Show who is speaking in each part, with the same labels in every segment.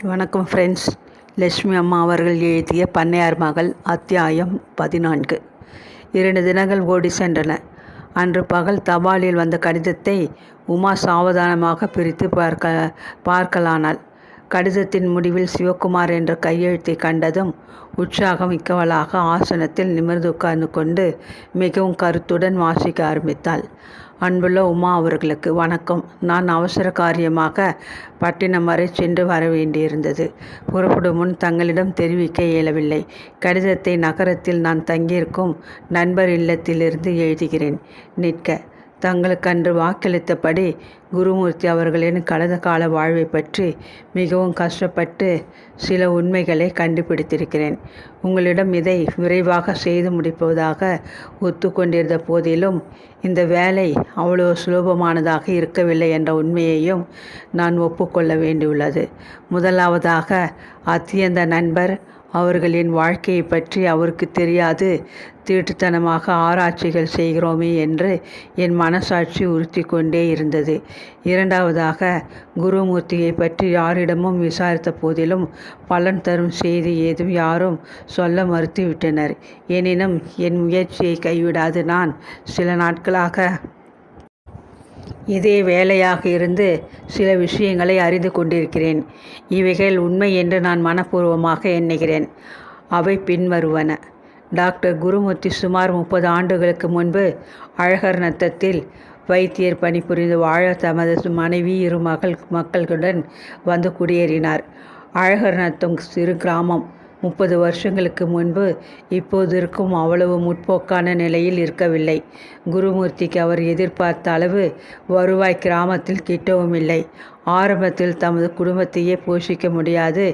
Speaker 1: வணக்கம் ஃப்ரெண்ட்ஸ். லட்சுமி அம்மா அவர்கள் எழுதிய பண்ணையார் மகள் அத்தியாயம் 14. 2 தினங்கள் ஓடி சென்றன. அன்று பகல் தபாலில் வந்த கடிதத்தை உமா சாவதானமாக பிரித்து பார்க்கலானாள். கடிதத்தின் முடிவில் சிவகுமார் என்ற கையெழுத்தை கண்டதும் உற்சாகம் மிக்கவளாக ஆசனத்தில் நிமிர்ந்து உட்கார்ந்து கொண்டு மிகவும் கருத்துடன் வாசிக்க ஆரம்பித்தாள். அன்புள்ள உமா அவர்களுக்கு வணக்கம். நான் அவசர காரியமாக பட்டினம் வரை சென்று வர வேண்டியிருந்தது. புறப்படும் முன் தங்களிடம் தெரிவிக்க இயலவில்லை. கடிதத்தை நகரத்தில் நான் தங்கியிருக்கும் நண்பர் இல்லத்திலிருந்து எழுதுகிறேன். நிற்க. தங்களுக்கன்று வாக்களித்தபடி குருமூர்த்தி அவர்களின் கடந்த கால வாழ்வை பற்றி மிகவும் கஷ்டப்பட்டு சில உண்மைகளை கண்டுபிடித்திருக்கிறேன். உங்களிடம் இதை விரைவாக செய்து முடிப்பதாக ஒத்துக்கொண்டிருந்த போதிலும் இந்த வேலை அவ்வளோ சுலபமானதாக இருக்கவில்லை என்ற உண்மையையும் நான் ஒப்புக்கொள்ள வேண்டியுள்ளது. முதலாவதாக, அத்தியந்த நண்பர் அவர்களின் வாழ்க்கையை பற்றி அவருக்கு தெரியாது திருட்டுத்தனமாக ஆராய்ச்சிகள் செய்கிறோமே என்று என் மனசாட்சி உறுத்தி கொண்டே இருந்தது. இரண்டாவதாக, குருமூர்த்தியை பற்றி யாரிடமும் விசாரித்த போதிலும் பலன் தரும் செய்தி ஏதும் யாரும் சொல்ல மறுத்துவிட்டனர். எனினும் என் முயற்சியை கைவிடாது நான் சில நாட்களாக இதே வேலையாக இருந்து சில விஷயங்களை அறிந்து கொண்டிருக்கிறேன். இவைகள் உண்மை என்று நான் மனப்பூர்வமாக எண்ணுகிறேன். அவை பின்வருவன. டாக்டர் குருமூர்த்தி சுமார் 30 ஆண்டுகளுக்கு முன்பு அழகர் நத்தத்தில் வைத்தியர் பணிபுரிந்து வாழ தமது மனைவி 2 மக்களுடன் வந்து குடியேறினார். அழகர் நத்தம் சிறு கிராமம். 30 வருஷங்களுக்கு முன்பு இப்போது இருக்கும் அவ்வளவு முற்போக்கான நிலையில் இருக்கவில்லை. குருமூர்த்திக்கு அவர் எதிர்பார்த்த அளவு வருவாய் கிராமத்தில் கிட்டவும் இல்லை. ஆரம்பத்தில் தமது குடும்பத்தையே போஷிக்க முடியாது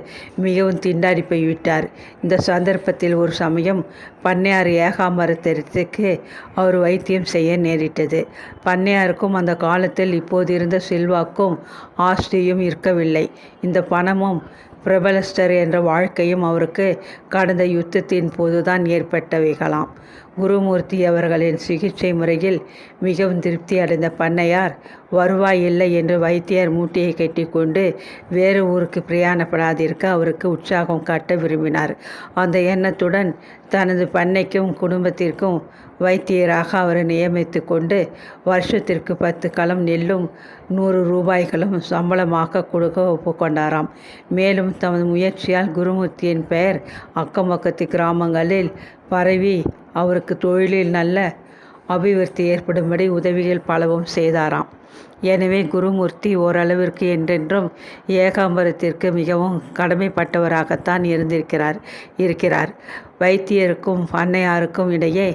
Speaker 1: மிகவும் திண்டாடி போய்விட்டார். இந்த சந்தர்ப்பத்தில் ஒரு சமயம் பண்ணையார் ஏகாம்பரத்திற்கு அவர் வைத்தியம் செய்ய நேரிட்டது. பண்ணையாருக்கும் அந்த காலத்தில் இப்போது இருந்த செல்வாக்கும் ஆஸ்தியும் இருக்கவில்லை. இந்த பணமும் பிரபலஸ்டர் என்ற வாழ்க்கையும் அவருக்கு கடந்த யுத்தத்தின் போதுதான் ஏற்பட்டவைகளாம். குருமூர்த்தி அவர்களின் சிகிச்சை முறையில் மிகவும் திருப்தி அடைந்த பண்ணையார் வருவாய் இல்லை என்று வைத்தியர் மூட்டையை கட்டி கொண்டு வேறு ஊருக்கு பிரயாணப்படாதிருக்க அவருக்கு உற்சாகம் காட்ட விரும்பினார். அந்த எண்ணத்துடன் தனது பண்ணைக்கும் குடும்பத்திற்கும் வைத்தியராக அவரை நியமித்து கொண்டு வருஷத்திற்கு 10 களம் நெல்லும் 100 ரூபாய்களும் சம்பளமாக கொடுக்க ஒப்புக்கொண்டாராம். மேலும் தமது முயற்சியால் குருமூர்த்தியின் பெயர் அக்கம் பக்கத்து கிராமங்களில் பரவி அவருக்கு தொழிலில் நல்ல அபிவிருத்தி ஏற்படும்படி உதவிகள் பலவும் செய்தாராம். எனவே குருமூர்த்தி ஓரளவிற்கு என்றென்றும் ஏகாம்பரத்திற்கு மிகவும் கடமைப்பட்டவராகத்தான் இருக்கிறார். வைத்தியருக்கும் பண்ணையாருக்கும் இடையே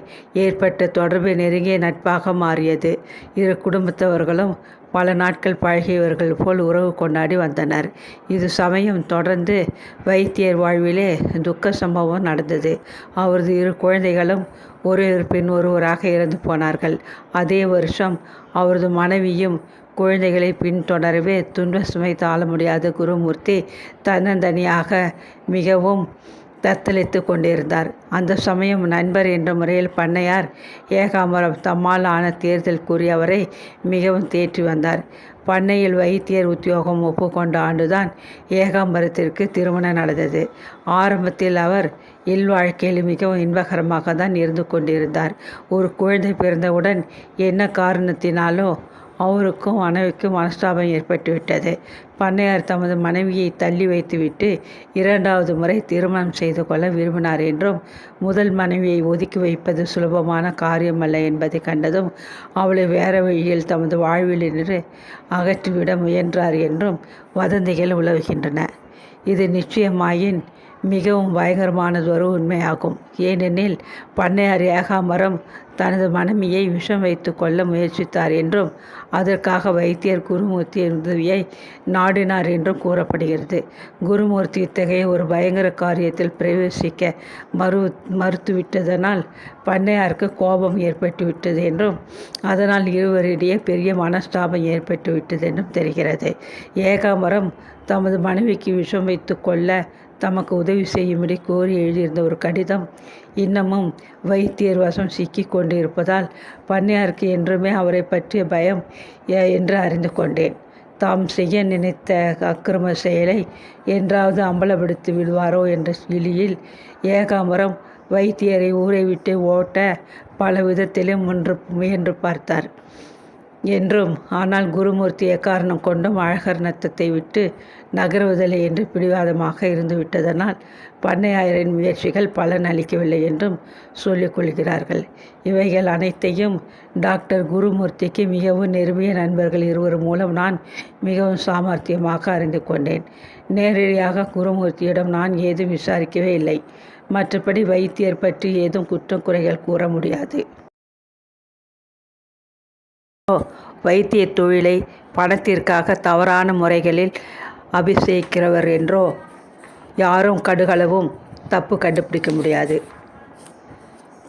Speaker 1: ஏற்பட்ட தொடர்பு நெருங்கிய நட்பாக மாறியது. இரு குடும்பத்தவர்களும் பல நாட்கள் பழகியவர்கள் போல் உறவு கொண்டாடி வந்தனர். இது சமயம் தொடர்ந்து வைத்தியர் வாழ்விலே துக்க சம்பவம் நடந்தது. அவரது 2 குழந்தைகளும் ஒருவர் பின் ஒருவராக இறந்து போனார்கள். அதே வருஷம் அவரது மனைவியும் குழந்தைகளை பின்தொடரவே துன்ப சுமை தாழ முடியாத குருமூர்த்தி தன்னந்தனியாக மிகவும் தத்தளித்து கொண்டிருந்தார். அந்த சமயம் நண்பர் என்ற முறையில் பண்ணையார் ஏகாம்பரம் தம்மால் ஆன தேர்தல் கூறி அவரை மிகவும் தேற்றி வந்தார். பண்ணையில் வைத்தியர் உத்தியோகம் ஒப்புக்கொண்ட ஆண்டுதான் ஏகாம்பரத்திற்கு திருமணம் நடந்தது. ஆரம்பத்தில் அவர் இல்வாழ்க்கையில் மிகவும் இன்பகரமாக தான் இருந்து கொண்டிருந்தார். ஒரு குழந்தை பிறந்தவுடன் என்ன காரணத்தினாலோ அவருக்கும் மனைவிக்கும் மனஸ்தாபம் ஏற்பட்டுவிட்டது. பண்ணையார் தமது மனைவியை தள்ளி வைத்துவிட்டு 2வது முறை திருமணம் செய்து கொள்ள விரும்பினார் என்றும் முதல் மனைவியை ஒதுக்கி வைப்பது சுலபமான காரியமல்ல என்பதை கண்டதும் அவளை வேறு வழியில் தமது வாழ்விலிருந்து அகற்றிவிட முயன்றார் என்றும் வதந்திகள் உலவுகின்றன. இது நிச்சயமாயின் மிகவும் பயங்கரமானதொரு உண்மையாகும். ஏனெனில் பண்ணையார் ஏகாம்பரம் தனது மனைவியை விஷம் வைத்து கொள்ள முயற்சித்தார் என்றும் அதற்காக வைத்தியர் குருமூர்த்தியின் உதவியை நாடினார் என்றும் கூறப்படுகிறது. குருமூர்த்தி இத்தகைய ஒரு பயங்கர காரியத்தில் பிரவேசிக்க மறுத்துவிட்டதனால் பண்ணையாருக்கு கோபம் ஏற்பட்டுவிட்டது என்றும் அதனால் இருவரிடையே பெரிய மனஸ்தாபம் ஏற்பட்டுவிட்டது என்றும் தெரிகிறது. ஏகாம்பரம் தமது மனைவிக்கு விஷம் வைத்து கொள்ள தமக்கு உதவி செய்யும்படி கோரி எழுதியிருந்த ஒரு கடிதம் இன்னமும் வைத்தியர் வசம் சிக்கி கொண்டு இருப்பதால் பண்ணையாருக்கு என்றுமே அவரை பற்றிய பயம் என்று அறிந்து கொண்டேன். தாம் செய்ய நினைத்த அக்கிரம செயலை என்றாவது அம்பலப்படுத்தி விடுவாரோ என்ற இழியில் ஏகாம்பரம் வைத்தியரை ஊரை விட்டு ஓட்ட பல விதத்திலும் முயன்று பார்த்தார் என்றும், ஆனால் குருமூர்த்தி எக்காரணம் கொண்டும் அழகர் நத்தத்தை விட்டு நகருவதில்லை என்று பிடிவாதமாக இருந்துவிட்டதனால் பண்ணையாரின் முயற்சிகள் பலன் அளிக்கவில்லை என்றும் சொல்லிக் கொள்கிறார்கள். இவைகள் அனைத்தையும் டாக்டர் குருமூர்த்திக்கு மிகவும் நெருங்கிய நண்பர்கள் இருவர் மூலம் நான் மிகவும் சாமர்த்தியமாக அறிந்து கொண்டேன். நேரடியாக குருமூர்த்தியிடம் நான் ஏதும் விசாரிக்கவே இல்லை. மற்றபடி வைத்தியர் பற்றி ஏதும் குற்றம் குறைகள் கூற முடியாது. வைத்திய தொழிலை பணத்திற்காக தவறான முறைகளில் அபிஷேகிக்கிறவர் என்றோ யாரும் கடுகளவும் தப்பு கண்டுபிடிக்க முடியாது.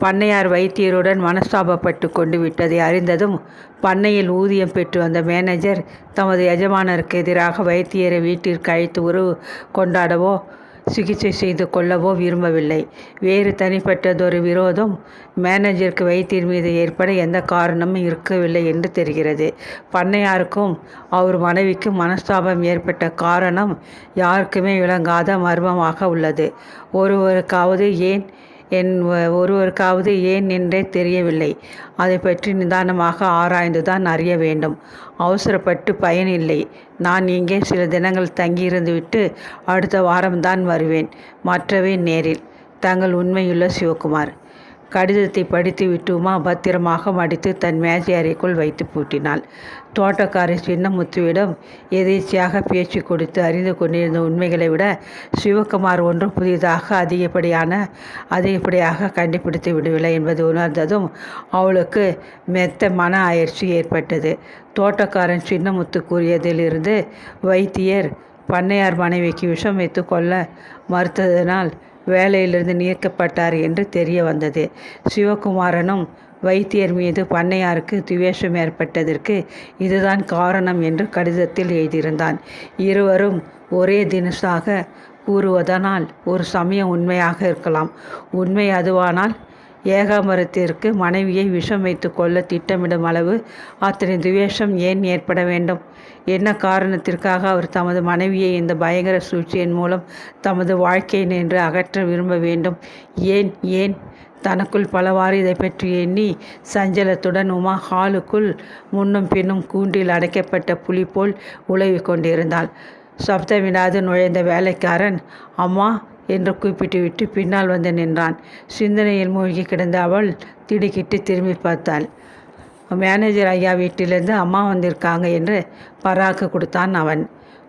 Speaker 1: பண்ணையார் வைத்தியருடன் மனஸ்தாபப்பட்டு கொண்டு விட்டதை அறிந்ததும் பண்ணையில் ஊதியம் பெற்று வந்த மேனேஜர் தமது எஜமானருக்கு எதிராக வைத்தியரை வீட்டிற்கு அழைத்து உறவு கொண்டாடவோ சிகிச்சை செய்து கொள்ளவோ விரும்பவில்லை. வேறு தனிப்பட்டதொரு விரோதம் மேனேஜருக்கு வைத்தியர் மீது ஏற்பட எந்த காரணமும் இருக்கவில்லை என்று தெரிகிறது. பண்ணையாருக்கும் அவர் மனைவிக்கும் மனஸ்தாபம் ஏற்பட்ட காரணம் யாருக்குமே விளங்காத மர்மமாக உள்ளது. ஒருவருக்காவது ஏன் என்றே தெரியவில்லை. அதை பற்றி நிதானமாக ஆராய்ந்துதான் அறிய வேண்டும். அவசரப்பட்டு பயனில்லை. நான் இங்கே சில தினங்கள் தங்கியிருந்துவிட்டு அடுத்த வாரம்தான் வருவேன். மற்றவை நேரில். தங்கள் உண்மையுள்ள சிவகுமார். கடிதத்தை படித்து விட்டு உமா பத்திரமாக மடித்து தன் மேஜை அறைக்குள் வைத்து பூட்டினாள். தோட்டக்காரி சின்னமுத்துவிடம் எதேச்சியாக பேச்சு கொடுத்து அறிந்து கொண்டிருந்த உண்மைகளை விட சிவகுமார் ஒன்றும் புதிதாக அதிகப்படியாக கண்டுபிடித்து விடவில்லை என்பது உணர்ந்ததும் அவளுக்கு மெத்த மன அயற்சி ஏற்பட்டது. தோட்டக்காரன் சின்னமுத்து கூறியதிலிருந்து வைத்தியர் பண்ணையார் மனைவிக்கு விஷம் வைத்து கொள்ள மறுத்ததினால் வேலையிலிருந்து நீக்கப்பட்டார் என்று தெரிய வந்தது. சிவகுமாரனும் வைத்தியர் மீது பண்ணையாருக்கு துவேஷம் ஏற்பட்டதற்கு இதுதான் காரணம் என்று கடிதத்தில் எழுதியிருந்தான். இருவரும் ஒரே தினசாக கூறுவதனால் ஒரு சமயம் உண்மையாக இருக்கலாம். உண்மை அதுவானால் ஏகாம்பரத்திற்கு மனைவியை விஷம் வைத்து கொள்ள திட்டமிடும் அளவு அத்தனை துவேஷம் ஏன் ஏற்பட வேண்டும்? என்ன காரணத்திற்காக அவர் தமது மனைவியை இந்த பயங்கர சூழ்ச்சியின் மூலம் தமது வாழ்க்கையை நின்று அகற்ற விரும்ப வேண்டும்? ஏன் தனக்குள் பலவாறு இதை பற்றி எண்ணி சஞ்சலத்துடன் உமா ஹாலுக்குள் முன்னும் பின்னும் கூண்டில் அடைக்கப்பட்ட புலி போல் உலவிக் கொண்டிருந்தாள். சப்தமிடாது நுழைந்த வேலைக்காரன் அம்மா என்று கூப்பிட்டுவிட்டு பின்னால் வந்து நின்றான். சிந்தனையில் மூழ்கி கிடந்த அவள் திடுக்கிட்டு திரும்பி பார்த்தாள். மேனேஜர் ஐயா வீட்டிலிருந்து அம்மா வந்திருக்காங்க என்று பராக்கு கொடுத்தான் அவன்.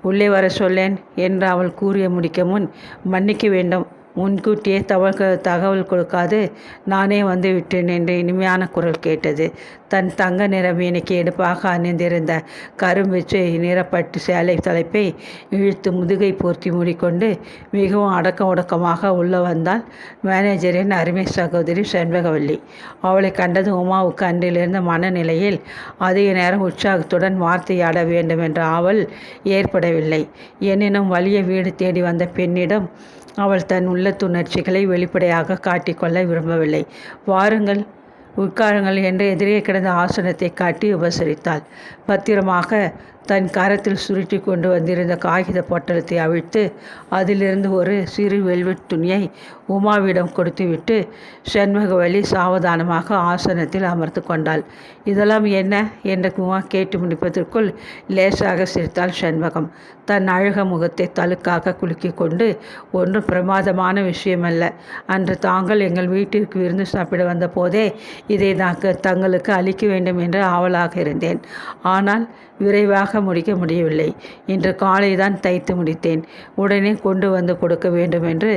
Speaker 1: உள்ளே வர சொல்லேன் என்று அவள் கூறிய முடிக்க முன், மன்னிக்க வேண்டும், முன்கூட்டியே தகவல் கொடுக்காது நானே வந்து விட்டேன் என்று இனிமையான குரல் கேட்டது. தன் தங்க நிற மீனுக்கு எடுப்பாக அணிந்திருந்த கரும்பிச்சை நிறப்பட்டு சேலை தலைப்பை இழுத்து முதுகை போர்த்தி மூடிக்கொண்டு மிகவும் ஒடுக்கமாக உள்ள வந்தாள் மேனேஜரின் அருமை சகோதரி செண்பகவல்லி. அவளை கண்டது உமாவுக்கு அன்றிலிருந்த மனநிலையில் அதிக நேரம் உற்சாகத்துடன் வார்த்தையாட வேண்டும் என்ற ஆவல் ஏற்படவில்லை. எனினும் வலிய வீடு தேடி வந்த பெண்ணிடம் அவள் தன் உள்ளத்துணர்ச்சிகளை வெளிப்படையாக காட்டிக்கொள்ள விரும்பவில்லை. வாருங்கள், உட்காருங்கள் என்று எதிரே கிடந்த ஆசனத்தை காட்டி உபசரித்தாள். பத்திரமாக தன் கரத்தில் சுருட்டி கொண்டு வந்திருந்த காகித பொட்டலத்தை அவிழ்த்து அதிலிருந்து ஒரு சிறு வெல்வெட் துணியை உமாவிடம் கொடுத்துவிட்டு செண்பகவல்லி சாவதானமாக ஆசனத்தில் அமர்ந்து கொண்டாள். இதெல்லாம் என்ன என்று உமா கேட்டு முடிப்பதற்குள் லேசாக சிரித்தாள் செண்பகம். தன் அழக முகத்தை தழுக்காக குலுக்கி கொண்டு, ஒன்றும் பிரமாதமான விஷயமல்ல. அன்று தாங்கள் எங்கள் வீட்டிற்கு விருந்து சாப்பிட வந்த போதே இதை தங்களுக்கு அளிக்க வேண்டும் என்று ஆவலாக இருந்தேன். ஆனால் விரைவாக முடிக்க முடியவில்லை. இன்று காலை தான் தைத்து முடித்தேன். உடனே கொண்டு வந்து கொடுக்க வேண்டும் என்று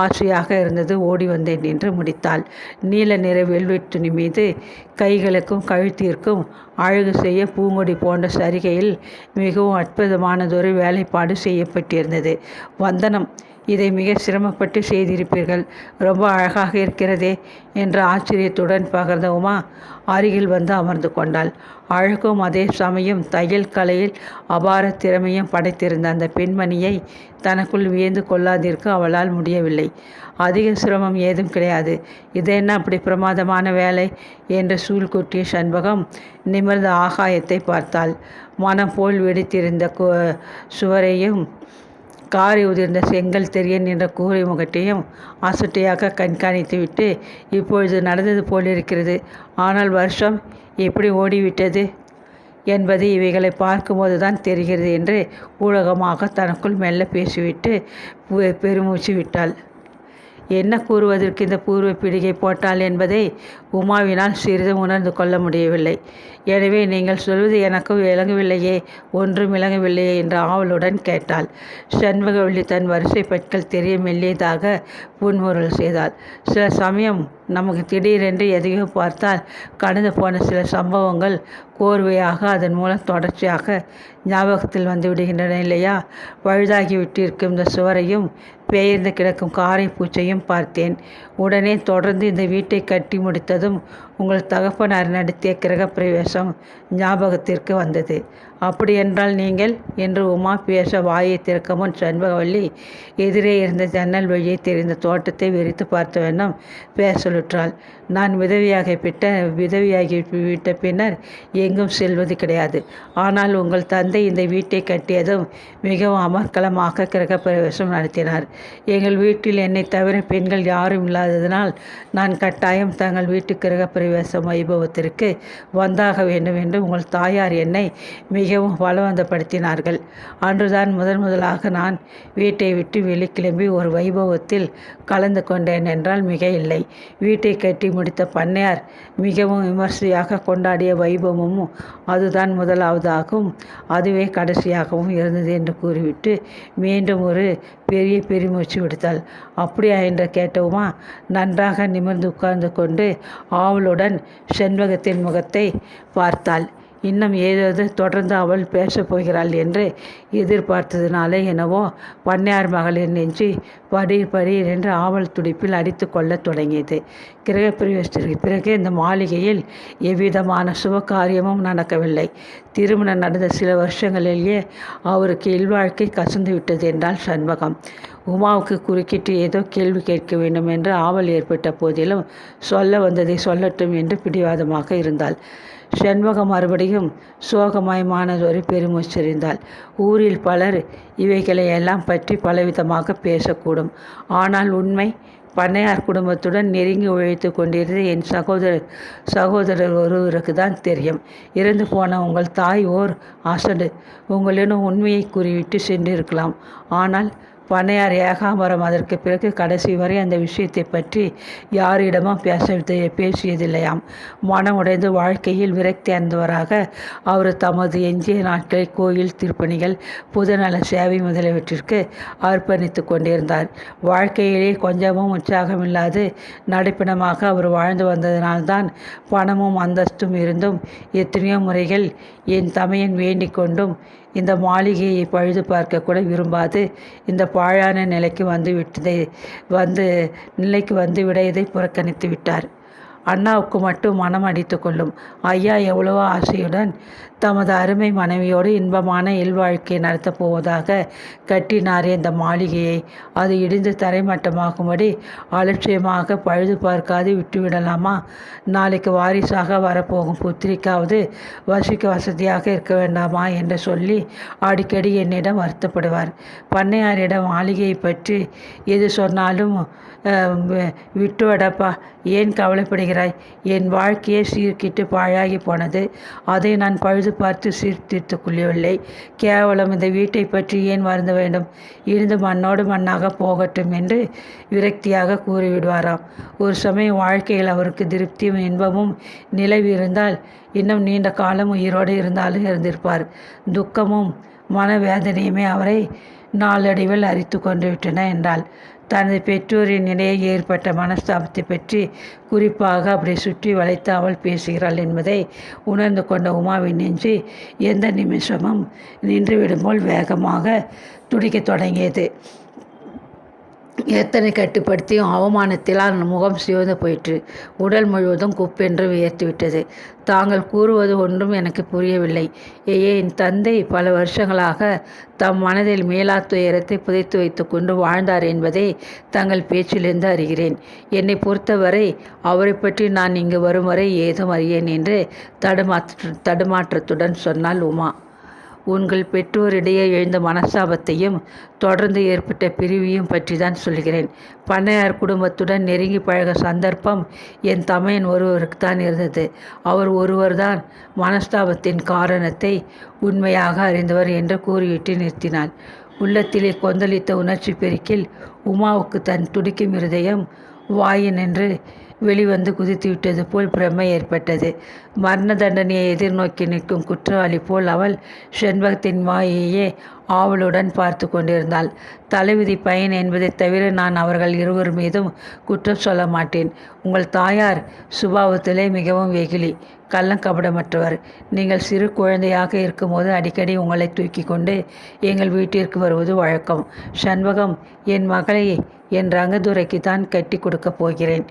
Speaker 1: ஆசையாக இருந்தது. ஓடி வந்தேன் என்று முடித்தாள். நீல நிற வெல்வெட் துணி மீது கைகளுக்கும் கழுத்திற்கும் அழகு செய்ய பூங்கொடி போன்ற சரிகையில் மிகவும் அற்புதமானதொரு வேலைப்பாடு செய்யப்பட்டிருந்தது. வந்தனம், இதை மிக சிரமப்பட்டு செய்திருப்பீர்கள். ரொம்ப அழகாக இருக்கிறதே என்று ஆச்சரியத்துடன் பகர்ந்த உமா அருகில் வந்து அமர்ந்து கொண்டாள். அழகும் அதே சமயம் தையல் கலையில் அபார திறமையும் படைத்திருந்த அந்த பெண்மணியை தனக்குள் வியந்து கொள்ளாதிருக்க அவளால் முடியவில்லை. அதிக சிரமம் ஏதும் கிடையாது, இது என்ன அப்படி பிரமாதமான வேலை என்று சூழ் கொட்டிய சண்பகம் நிமிர்ந்த ஆகாயத்தை பார்த்தாள். மனம் போல் வெடித்திருந்த சுவரையும் காரி உதிர்ந்த செங்கல் தெரிய நின்ற கூரை முகட்டையும் அசட்டையாக கண்காணித்துவிட்டு, இப்பொழுது நடந்தது போலிருக்கிறது, ஆனால் வருஷம் எப்படி ஓடிவிட்டது என்பது இவைகளை பார்க்கும்போது தான் தெரிகிறது என்று ஊடகமாக தனக்குள் மெல்ல பேசிவிட்டு பெருமூச்சு விட்டாள். என்ன கூறுவதற்கு இந்த பூர்வ பிடிகை போட்டாள் என்பதை உமாவினால் சிறிதும் உணர்ந்து கொள்ள முடியவில்லை. எனவே நீங்கள் சொல்வது எனக்கும் விளங்கவில்லையே, ஒன்றும் விளங்கவில்லையே என்று ஆவலுடன் கேட்டாள். சண்முகவல்லி தன் வரிசை பற்கள் தெரிய மெல்லியதாக புன்முறுவல் செய்தாள். சில சமயம் நமக்கு திடீரென்று எதையோ பார்த்தால் கடந்து போன சில சம்பவங்கள் கோர்வையாக அதன் மூலம் தொடர்ச்சியாக ஞாபகத்தில் வந்து விடுகின்றன இல்லையா? பழுதாகி விட்டிருக்கும் இந்த சுவரையும் பெயர்ந்து கிடக்கும் காரை பூச்சையும் பார்த்தேன். உடனே தொடர்ந்து இந்த வீட்டை கட்டி முடித்ததும் உங்கள் தகப்பனார் நடத்திய கிரகப்பிரவேசம் ஞாபகத்திற்கு வந்தது. அப்படியென்றால் நீங்கள் என்று உமா பேச வாயை திறக்க முன் சண்பகவல்லி எதிரே இருந்த ஜன்னல் வழியே தெரிந்த தோட்டத்தை விரித்து பார்த்த வண்ணம் பேசலுற்றாள். நான் விதவியாகி விட்ட பின்னர் எங்கும் செல்வது கிடையாது. ஆனால் உங்கள் தந்தை இந்த வீட்டை கட்டியதும் மிகவும் அமர்க்கலமாக கிரகப்பிரவேசம் நடத்தினார். எங்கள் வீட்டில் என்னை தவிர பெண்கள் யாரும் இல்லாததினால் நான் கட்டாயம் தங்கள் வீட்டு கிரகப்பிரவேச வைபவத்திற்கு வந்தாக வேண்டும் என்று உங்கள் தாயார் என்னை மிகவும் பலவந்தப்படுத்தினார்கள். அன்றுதான் முதலாக நான் வீட்டை விட்டு வெளிக்கிளம்பி ஒரு வைபவத்தில் கலந்து கொண்டேன் என்றால் மிக இல்லை. வீட்டை கட்டி முடித்த பண்ணையார் மிகவும் விமர்சையாக கொண்டாடிய வைபவமும் அதுதான் முதலாவதாகவும் அதுவே கடைசியாகவும் இருந்தது என்று கூறிவிட்டு மீண்டும் ஒரு பெரிய பெருமூச்சு விடுத்தாள். அப்படியா என்று கேட்டவுமா நன்றாக நிமிர்ந்து உட்கார்ந்து கொண்டு ஆவலுடன் செண்பகத்தின் முகத்தை பார்த்தாள். இன்னும் ஏதாவது தொடர்ந்து அவள் பேசப் போகிறாள் என்று எதிர்பார்த்ததினாலே என்னவோ பண்ணையார் மகளிர் நெஞ்சு படீர் என்று ஆவல் துடிப்பில் அடித்து கொள்ள தொடங்கியது. கிரகப்பிரவேசத்திற்கு பிறகு இந்த மாளிகையில் எவ்விதமான சுப காரியமும் நடக்கவில்லை. திருமணம் நடந்த சில வருஷங்களிலேயே அவருக்கு இல்வாழ்க்கை கசந்து விட்டது என்றால் சண்பகம். உமாவுக்கு குறுக்கிட்டு ஏதோ கேள்வி கேட்க வேண்டும் என்று ஆவல் ஏற்பட்ட போதிலும் சொல்ல வந்ததை சொல்லட்டும் என்று பிடிவாதமாக இருந்தாள். செண்பகம் மறுபடியும் சோகமயமானதொரு பெருமூச்செறிந்தாள். ஊரில் பலர் இவைகளை எல்லாம் பற்றி பலவிதமாக பேசக்கூடும். ஆனால் உண்மை பண்ணையார் குடும்பத்துடன் நெருங்கி உழைத்து கொண்டிருந்த என் சகோதரர் ஒருவருக்கு தான் தெரியும். இறந்து போன உங்கள் தாய் ஓர் அசடு. உங்களிடம் உண்மையை கூறிவிட்டு சென்றிருக்கலாம். ஆனால் பண்ணையார் ஏகாம்பரம் அதற்கு பிறகு கடைசி வரை அந்த விஷயத்தை பற்றி யாரிடமும் பேசியதில்லையாம். மனம் உடைந்து வாழ்க்கையில் விரக்தி அடைந்தவராக அவர் தமது எஞ்சிய நாட்களை கோயில் திருப்பணிகள் பொதுநல சேவை முதலியவற்றிற்கு அர்ப்பணித்து கொண்டிருந்தார். வாழ்க்கையிலே கொஞ்சமும் உற்சாகமில்லாது நடைப்பிணமாக அவர் வாழ்ந்து வந்ததினால்தான் பணமும் அந்தஸ்தும் இருந்தும் எத்தனையோ முறைகள் என் தமையன் வேண்டிக் கொண்டும் இந்த மாளிகையை பழுது பார்க்க கூட விரும்பாது இந்த பாழான நிலைக்கு வந்துவிட இதை புறக்கணித்து விட்டார். அண்ணாவுக்கு மட்டும் மனம் அடித்து கொள்ளும். ஐயா எவ்வளவோ ஆசையுடன் தமது அருமை மனைவியோடு இன்பமான இல்வாழ்க்கையை நடத்தப் போவதாக கட்டினாரே இந்த மாளிகையை அது இடிந்து தரைமட்டமாகும்படி அலட்சியமாக பழுது பார்க்காது விட்டுவிடலாமா? நாளைக்கு வாரிசாக வரப்போகும் புத்திரிக்காவது வசிக்க வசதியாக இருக்க வேண்டாமா என்று சொல்லி அடிக்கடி என்னிடம் வருத்தப்படுவார். பண்ணையாரிடம் மாளிகையை பற்றி எது சொன்னாலும் விட்டுவிடப்பா, ஏன் கவலைப்படுகிறாய்? என் வாழ்க்கையே சீர்கிட்டு பாழாகி போனது. அதை நான் பழுது பார்த்து சீர்திருத்து கொள்ளவில்லை. கேவலம் இந்த வீட்டை பற்றி ஏன் வருந்த வேண்டும்? இருந்து மண்ணோடு மண்ணாக போகட்டும் என்று விரக்தியாக கூறிவிடுவாராம். ஒரு சமயம் வாழ்க்கையில் அவருக்கு திருப்தியும் இன்பமும் நிலவி இருந்தால் இன்னும் நீண்ட காலம் உயிரோடு இருந்தாலும் இருந்திருப்பார். துக்கமும் மனவேதனையுமே அவரை நாளடைவில் அரித்து கொண்டு விட்டன என்றால் தனது பெற்றோரின் இடையே ஏற்பட்ட மனஸ்தாபத்தை பற்றி குறிப்பாக அப்படி சுற்றி வளைத்து அவள் பேசுகிறாள் என்பதை உணர்ந்து கொண்ட உமாவின் நெஞ்சு எந்த நிமிஷமும் நின்றுவிடும் போல் வேகமாக துடிக்கத் தொடங்கியது. எத்தனை கட்டுப்படுத்தியும் அவமானத்திலால் முகம் சிவந்து போயிற்று. உடல் முழுவதும் குப்பென்று வியர்த்துவிட்டது. தாங்கள் கூறுவது ஒன்றும் எனக்கு புரியவில்லை. என் தந்தை பல வருஷங்களாக தம் மனதில் மேலா துயரத்தை புதைத்து வைத்து கொண்டு வாழ்ந்தார் என்பதை தங்கள் பேச்சிலிருந்து அறிகிறேன். என்னை பொறுத்தவரை அவரை பற்றி நான் இங்கு வரும் வரை ஏதும் அறியேன் என்று தடுமாற்றத்துடன் சொன்னாள் உமா. உங்கள் பெற்றோரிடையே எழுந்த மனஸ்தாபத்தையும் தொடர்ந்து ஏற்பட்ட பிரிவையும் பற்றி தான் சொல்கிறேன். பண்ணையார் குடும்பத்துடன் நெருங்கி பழக சந்தர்ப்பம் என் தமையன் ஒருவருக்கு தான் இருந்தது. அவர் ஒருவர்தான் மனஸ்தாபத்தின் காரணத்தை உண்மையாக அறிந்தவர் என்று கூறிவிட்டு நிறுத்தினாள். உள்ளத்திலே கொந்தளித்த உணர்ச்சி பெருக்கில் உமாவுக்கு தன் துடிக்கும் இருதயம் வாயினின்று வெளிவந்து குதித்துவிட்டது போல் பிரமை ஏற்பட்டது. மரண தண்டனையை எதிர்நோக்கி நிற்கும் குற்றவாளி போல் அவள் செண்பகத்தின் வாயையே ஆவலுடன் பார்த்து கொண்டிருந்தாள். தலைவிதி பயன் என்பதை தவிர நான் அவர்கள் இருவர் மீதும் குற்றம் சொல்ல மாட்டேன். உங்கள் தாயார் சுபாவத்திலே மிகவும் வெகுளி, கள்ளங்கபடமற்றவர். நீங்கள் சிறு குழந்தையாக இருக்கும்போது அடிக்கடி உங்களை தூக்கி கொண்டு எங்கள் வீட்டிற்கு வருவது வழக்கம். செண்பகம், என் மகளை என் ரங்கதுரைக்கு தான் கட்டி கொடுக்கப் போகிறேன்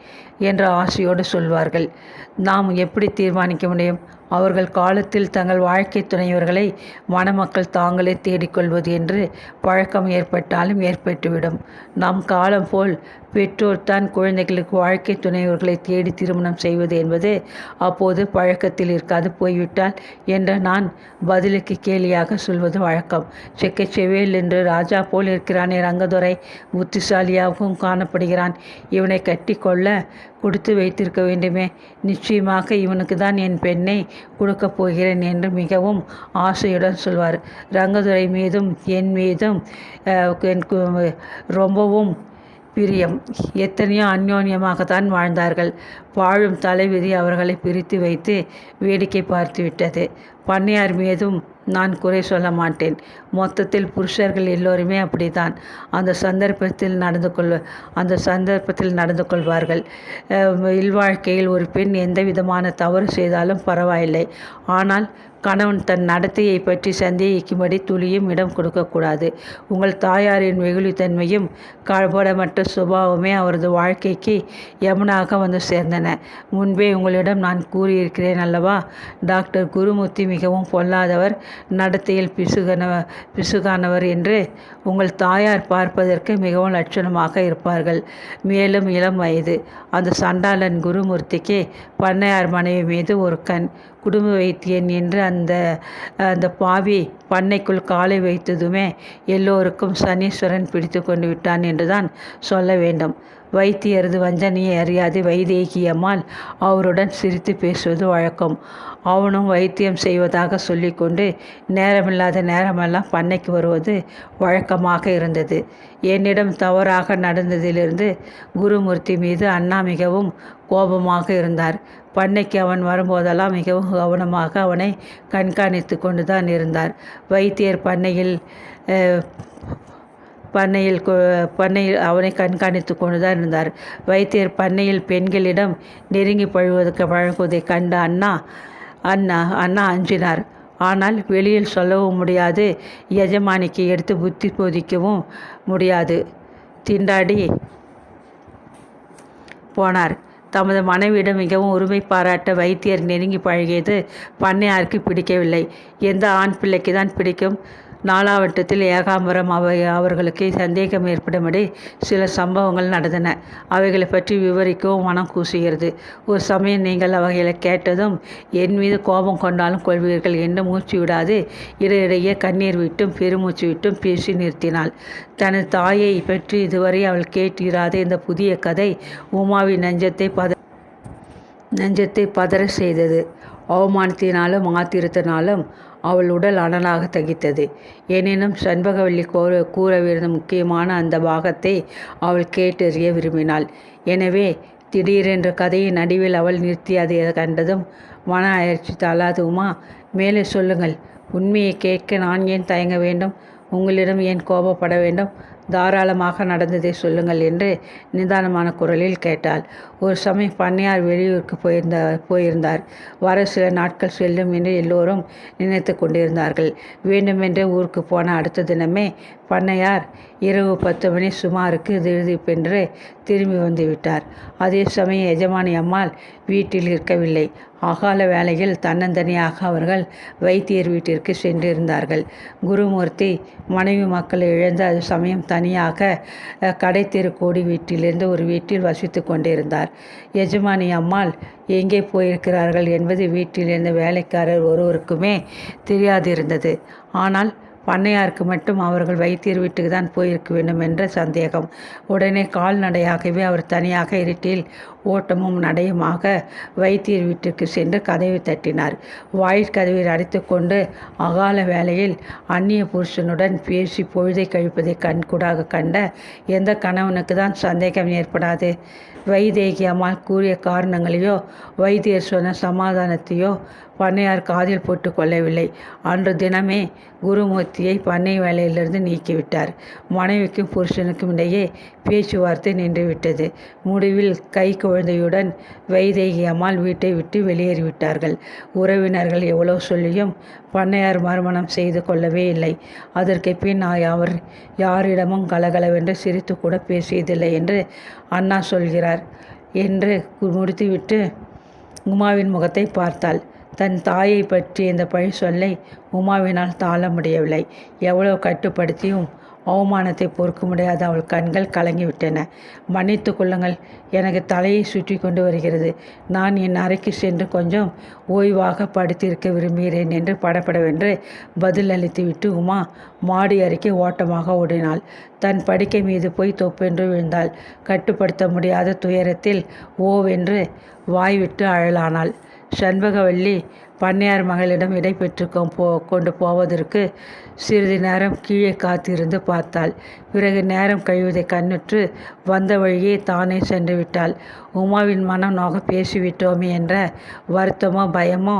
Speaker 1: என்ற ஆசையோடு சொல்வார்கள். நாம் எப்படி தீர்மானிக்க முடியும்? அவர்கள் காலத்தில் தங்கள் வாழ்க்கை துணைவர்களை மணமக்கள் தாங்களே தேடிக்கொள்வது என்று பழக்கம் ஏற்பட்டாலும் ஏற்பட்டுவிடும். நம் காலம் போல் பெற்றோர் தான் குழந்தைகளுக்கு வாழ்க்கை துணைவர்களை தேடி திருமணம் செய்வது என்பது அப்போது பழக்கத்தில் இருக்காது போய்விட்டால் என்ற நான் பதிலுக்கு கேலியாக சொல்வது வழக்கம். செக்கச்செவேல் என்று ராஜா போல் இருக்கிறானே ரங்கதுரை, புத்திசாலியாகவும் காணப்படுகிறான். இவனை கட்டி கொள்ள கொடுத்து வைத்திருக்க வேண்டுமே. நிச்சயமாக இவனுக்கு தான் என் பெண்ணை கொடுக்கப் போகிறேன் என்று மிகவும் ஆசையுடன் சொல்வார். ரங்கதுரை மீதும் என் மீதும் ரொம்பவும் பிரியம். எத்தனையோ அந்யோன்யமாகத்தான் வாழ்ந்தார்கள். வாழும் தலைவிதி அவர்களை பிரித்து வைத்து வேடிக்கை பார்த்துவிட்டது. பண்ணையார் மீதும் நான் குறை சொல்ல மாட்டேன். மொத்தத்தில் புருஷர்கள் எல்லோருமே அப்படித்தான். அந்த சந்தர்ப்பத்தில் நடந்து கொள்வார்கள். இல்வாழ்க்கையில் ஒரு பெண் எந்த விதமான தவறு செய்தாலும் பரவாயில்லை. ஆனால் கணவன் தன் நடத்தையை பற்றி சந்தேகிக்கும்படி துளியும் இடம் கொடுக்கக்கூடாது. உங்கள் தாயாரின் வெகுளித்தன்மையும் கபடமற்ற சுபாவமே அவரது வாழ்க்கைக்கு யமுனாக வந்து சேர்ந்தன. முன்பே உங்களிடம் நான் கூறியிருக்கிறேன் அல்லவா? டாக்டர் குருமூர்த்தி மிகவும் பொல்லாதவர், நடத்தையில் பிசுகானவர் என்று. உங்கள் தாயார் பார்ப்பதற்கு மிகவும் லட்சணமாக இருப்பார்கள். மேலும் இளம் வயது. அந்த சண்டாளன் குருமூர்த்திக்கு பண்ணையார் மனைவி மீது ஒரு கண். குடும்ப வைத்தியன் என்று அந்த பாவி பண்ணைக்குள் காலை வைத்ததுமே எல்லோருக்கும் சனீஸ்வரன் பிடித்து கொண்டு விட்டான் என்றுதான் சொல்ல வேண்டும். வைத்தியரது வஞ்சனையை அறியாது வைதேகி அம்மாள் அவருடன் சிரித்து பேசுவது வழக்கம். அவனும் வைத்தியம் செய்வதாக சொல்லிக்கொண்டு நேரமில்லாத நேரமெல்லாம் பண்ணைக்கு வருவது வழக்கமாக இருந்தது. என்னிடம் தவறாக நடந்ததிலிருந்து குருமூர்த்தி மீது அண்ணா மிகவும் கோபமாக இருந்தார். பண்ணைக்கு அவன் வரும்போதெல்லாம் மிகவும் கவனமாக அவனை கண்காணித்து கொண்டு தான் இருந்தார். வைத்தியர் பண்ணையில் அவனை கண்காணித்து கொண்டு தான் இருந்தார். வைத்தியர் பண்ணையில் பெண்களிடம் நெருங்கி பழகுவதை கண்ட அண்ணா அஞ்சினார். ஆனால் வெளியில் சொல்லவும் முடியாது, எஜமானிக்கு எடுத்து புத்தி போதிக்கவும் முடியாது. திண்டாடி போனார். தமது மனைவியிடம் மிகவும் உரிமை பாராட்ட வைத்தியர் நெருங்கி பழகியது பண்ணையாருக்கு பிடிக்கவில்லை. எந்த ஆண் பிள்ளைக்கு தான் பிடிக்கும்? நாலாவட்டத்தில் ஏகாம்பரம் அவர்களுக்கு சந்தேகம் ஏற்படும்படி சில சம்பவங்கள் நடந்தன. அவைகளை பற்றி விவரிக்கவும் மனம் கூசுகிறது. ஒரு சமயம் நீங்கள் அவைகளை கேட்டதும் என் மீது கோபம் கொண்டாலும் கொள்வீர்கள் என்று மூச்சு விடாது இடையிடையே கண்ணீர் விட்டும் பெருமூச்சு விட்டும் பேசி நிறுத்தினாள். தனது தாயை பற்றி இதுவரை அவள் கேட்டிராத இந்த புதிய கதை உமாவின் நெஞ்சத்தை பதற செய்தது. அவமானத்தினாலும் ஆத்திரத்தினாலும் அவள் உடல் அனலாக தகித்தது. எனினும் சண்பகவல்லி கூறவிருந்த முக்கியமான அந்த பாகத்தை அவள் கேட்டறிய விரும்பினாள். எனவே திடீரென்ற கதையின் நடுவில் அவள் நிறுத்தி அதை கண்டதும் மன அயற்சி தள்ளாது. உமா, மேலே சொல்லுங்கள். உண்மையை கேட்க நான் ஏன் தயங்க வேண்டும்? உங்களிடம் ஏன் கோபப்பட வேண்டும்? தாராளமாக நடந்ததை சொல்லுங்கள் என்று நிதானமான குரலில் கேட்டாள். ஒரு சமயம் பண்ணையார் வெளியூருக்கு போயிருந்தார். வர சில நாட்கள் செல்லும் என்று எல்லோரும் நினைத்து கொண்டிருந்தார்கள். வேண்டுமென்றே ஊருக்கு போன அடுத்த தினமே பண்ணையார் இரவு 10 மணி சுமாருக்கு திடுதிப்பென்று திரும்பி வந்துவிட்டார். அதே சமயம் எஜமானி அம்மாள் வீட்டில் இருக்கவில்லை. அகால வேளையில் தன்னந்தனியாக அவர்கள் வைத்தியர் வீட்டிற்கு சென்றிருந்தார்கள். குருமூர்த்தி மனைவி மக்களை இழந்து அது சமயம் தனியாக கடைத்தெரு கோடி வீட்டிலிருந்து ஒரு வீட்டில் வசித்து கொண்டிருந்தார். எஜமானி அம்மாள் எங்கே போயிருக்கிறார்கள் என்பது வீட்டில் இருந்த வேலைக்காரர் ஒருவருக்குமே தெரியாதிருந்தது. ஆனால் பண்ணையாருக்கு மட்டும் அவர்கள் வைத்தியர் வீட்டுக்கு தான் போயிருக்க வேண்டும் என்ற சந்தேகம். உடனே கால்நடையாகவே அவர் தனியாக இருட்டில் ஓட்டமும் நடையுமாக வைத்தியர் வீட்டிற்கு சென்று கதவை தட்டினார். வாயிற்கதவை அடைத்து கொண்டு அகால வேளையில் அந்நிய புருஷனுடன் பேசி பொழுதை கழிப்பதை கண்கூடாக கண்ட எந்த கணவனுக்கு தான் சந்தேகம் ஏற்படாது? வைதேகி அம்மாள் கூறிய காரணங்களையோ வைத்தியர் சொன்ன சமாதானத்தையோ பண்ணையார் காதில் போட்டு கொள்ளவில்லை. அன்று தினமே குருமூர்த்தியை பண்ணை வேலையிலிருந்து நீக்கிவிட்டார். மனைவிக்கும் புருஷனுக்கும் இடையே பேச்சுவார்த்தை நின்றுவிட்டது. முடிவில் கை குழந்தையுடன் வைதேகி அம்மாள் வீட்டை விட்டு வெளியேறிவிட்டார்கள். உறவினர்கள் எவ்வளோ சொல்லியும் பண்ணையார் மறுமணம் செய்து கொள்ளவே இல்லை. அதற்கு பின் அவர் யாரிடமும் கலகலவென்று சிரித்து கூட பேசியதில்லை என்று அண்ணா சொல்கிறார் என்று முடித்துவிட்டு உமாவின் முகத்தை பார்த்தாள். தன் தாயை பற்றிய இந்த பழி சொல்லை உமாவினால் தாழ முடியவில்லை. எவ்வளவு கட்டுப்படுத்தியும் அவமானத்தை பொறுக்க முடியாத அவள் கண்கள் கலங்கிவிட்டன. மன்னித்து கொள்ளுங்கள், எனக்கு தலையை சுற்றி கொண்டு வருகிறது. நான் என் அறைக்கு சென்று கொஞ்சம் ஓய்வாக படுத்திருக்க விரும்புகிறேன் என்று படபடவென்று பதில் அளித்துவிட்டு உமா மாடி அறைக்கு ஓட்டமாக ஓடினாள். தன் படுக்கை மீது போய் தொப்பென்று விழுந்தாள். கட்டுப்படுத்த முடியாத துயரத்தில் ஓவென்று வாய்விட்டு அழலானாள். சண்பகவல்லி பண்ணையார் மகளிடம் விடை பெற்று கொண்டு போவதற்கு சிறிது நேரம் கீழே காத்திருந்து பார்த்தாள். பிறகு நேரம் கழிவதை கண்ணுற்று வந்த வழியே தானே சென்று விட்டாள். உமாவின் மனம் நோக பேசிவிட்டோமே என்ற வருத்தமோ பயமோ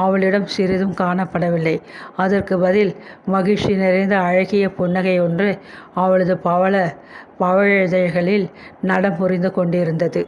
Speaker 1: அவளிடம் சிறிதும் காணப்படவில்லை. அதற்கு பதில் மகிழ்ச்சி நிறைந்த அழகிய புன்னகை ஒன்று அவளது பவழ இதழ்களில் நடம் புரிந்து கொண்டிருந்தது.